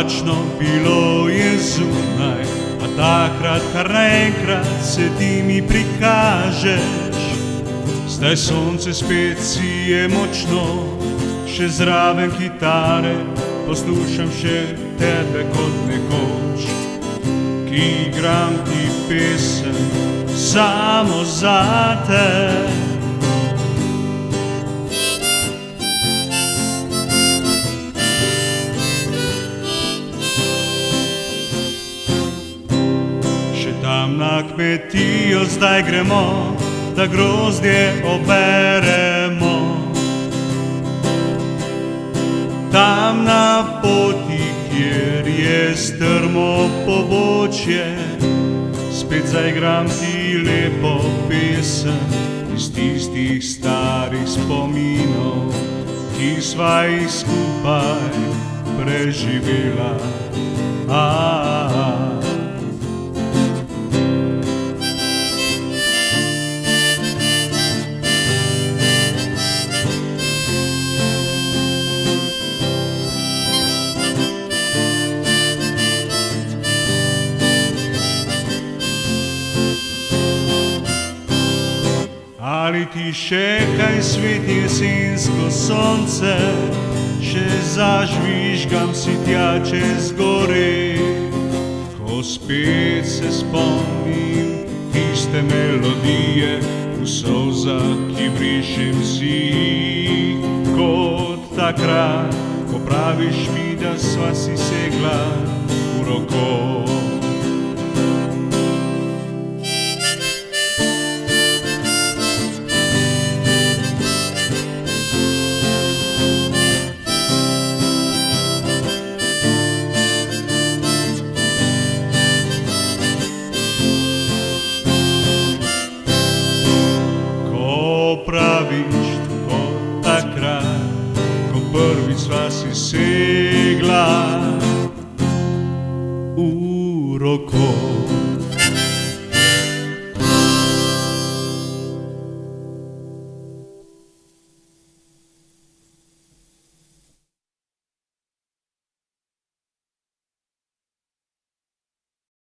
Oblačno bilo je zunaj, a takrat kar naenkrat se ti mi prikažeš. Zdaj sonce spet sije močno, še zraven kitare poslušam še tebe kot nekoč, ki igram ti pesem samo zate. Tam na kmetijo zdaj gremo, da grozdje oberemo. Tam na poti, kjer je strmo pobočje, spet zaigram ti lepo pesem iz tistih starih spominov, ki sva jih skupaj preživela. Ali ti še kaj sveti jesensko sonce, še zažvižgam si tja čez gore, ko spet se spomnim tiste melodije v solzah, ki brišem si kot takrat, ko praviš mi, da sva si segla v roko. Praviš tako takrat, ko prvič sva si segla v roko.